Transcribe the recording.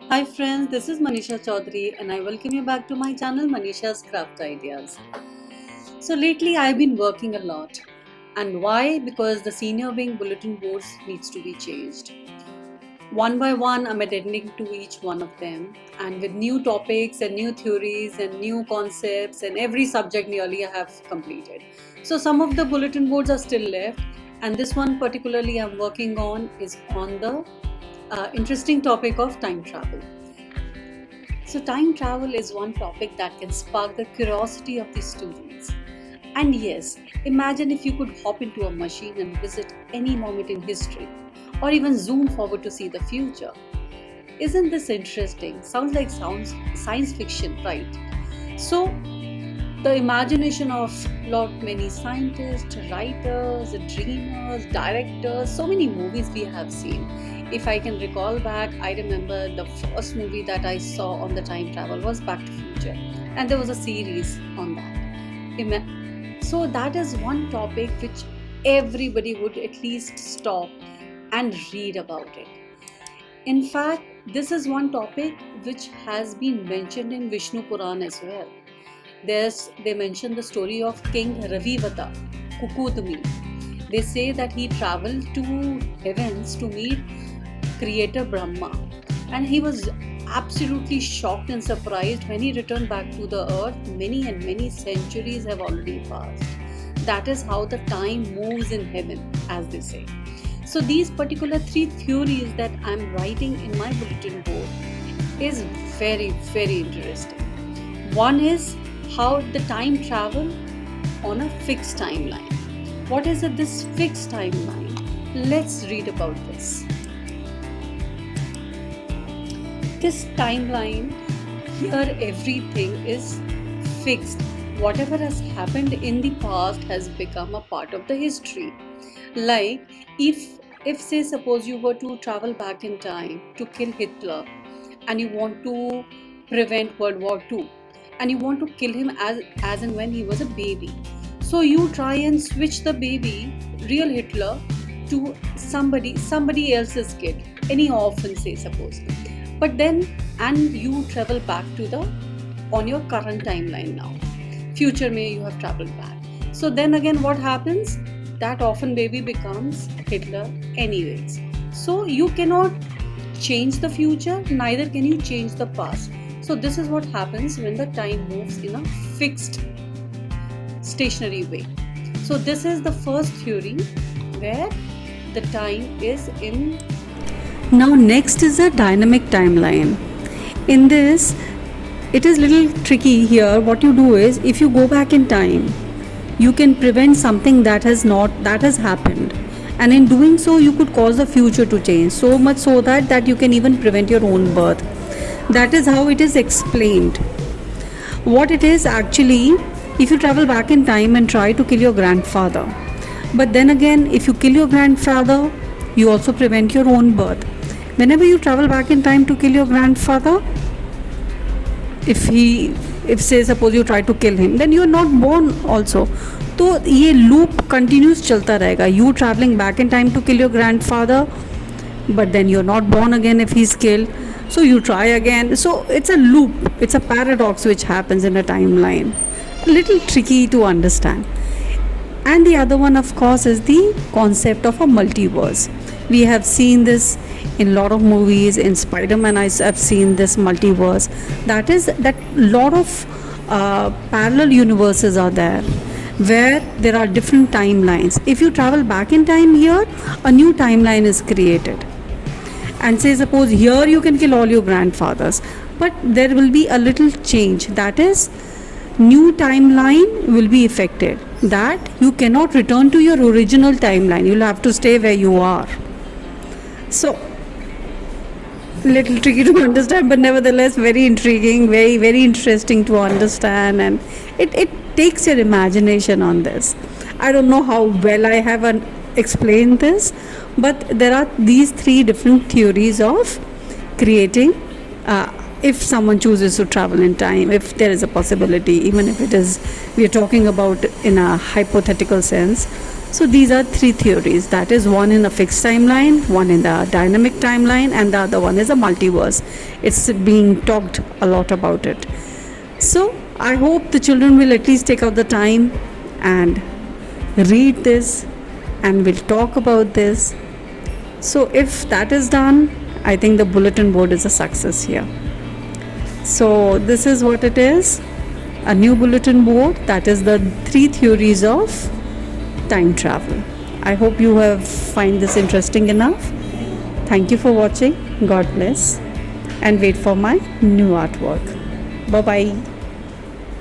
Hi friends, this is Manisha Chaudhary and I welcome you back to my channel Manisha's Craft Ideas. So lately I've been working a lot. And why? Because the senior wing bulletin boards needs to be changed. One by one I'm attending to each one of them and with new topics and new theories and new concepts and every subject nearly I have completed. So some of the bulletin boards are still left and this one particularly I'm working on is on the interesting topic of time travel. So, time travel is one topic that can spark the curiosity of the students. And yes, imagine if you could hop into a machine and visit any moment in history, or even zoom forward to see the future. Isn't this interesting? Sounds science fiction, right? So, the imagination of many scientists, writers, dreamers, directors, so many movies we have seen. If I can recall back, I remember the first movie that I saw on the time travel was Back to Future, and there was a series on that. So that is one topic which everybody would at least stop and read about it. In fact, this is one topic which has been mentioned in Vishnu Puran as well. They mention the story of King Ravivata, Kukudmi. They say that he traveled to heavens to meet creator Brahma, and he was absolutely shocked and surprised when he returned back to the earth. Many and many centuries have already passed. That is how the time moves in heaven, as they say. So these particular three theories that I'm writing in my bulletin board is very interesting. One is how the time travel on a fixed timeline. What is it, this fixed timeline? Let's read about this. This timeline, here everything is fixed. Whatever has happened in the past has become a part of the history. Like if say suppose you were to travel back in time to kill Hitler and you want to prevent World War II and you want to kill him as and when he was a baby. So you try and switch the baby, real Hitler, to somebody else's kid, any orphan say suppose. But then and you travel back to the on your current timeline now. Future may you have traveled back. So then again what happens? That orphan baby becomes Hitler anyways. So you cannot change the future, neither can you change the past. So this is what happens when the time moves in a fixed stationary way. So this is the first theory where the time is in. Now next is a dynamic timeline. In this, it is little tricky here. What you do is if you go back in time, you can prevent something that has happened, and in doing so you could cause the future to change, so much so that you can even prevent your own birth. That is how it is explained. What it is actually, if you travel back in time and try to kill your grandfather, but then again if you kill your grandfather, you also prevent your own birth. Whenever you travel back in time to kill your grandfather, if say suppose you try to kill him, then you are not born also. तो ये loop continues चलता रहेगा. You traveling back in time to kill your grandfather, but then you're not born again if he's killed. So you try again. So it's a loop. It's a paradox which happens in a timeline. A little tricky to understand. And the other one, of course, is the concept of a multiverse. We have seen this in a lot of movies. In Spider-Man, I've seen this multiverse. That is that lot of parallel universes are there, where there are different timelines. If you travel back in time here, a new timeline is created. And say suppose here you can kill all your grandfathers, but there will be a little change. That is, new timeline will be affected, that you cannot return to your original timeline. You'll have to stay where you are. So little tricky to understand, but nevertheless very intriguing, very interesting to understand, and it takes your imagination on this. I don't know how well I have explained this, but there are these three different theories of creating, if someone chooses to travel in time, if there is a possibility, even if it is, we are talking about in a hypothetical sense. So these are three theories. That is one in a fixed timeline, one in the dynamic timeline, and the other one is a multiverse. It's being talked a lot about it. So I hope the children will at least take out the time and read this, and we'll talk about this. So if that is done, I think the bulletin board is a success here. So this is what it is, a new bulletin board, that is the three theories of time travel. I hope you have find this interesting enough. Thank you for watching. God bless, and wait for my new artwork. Bye bye.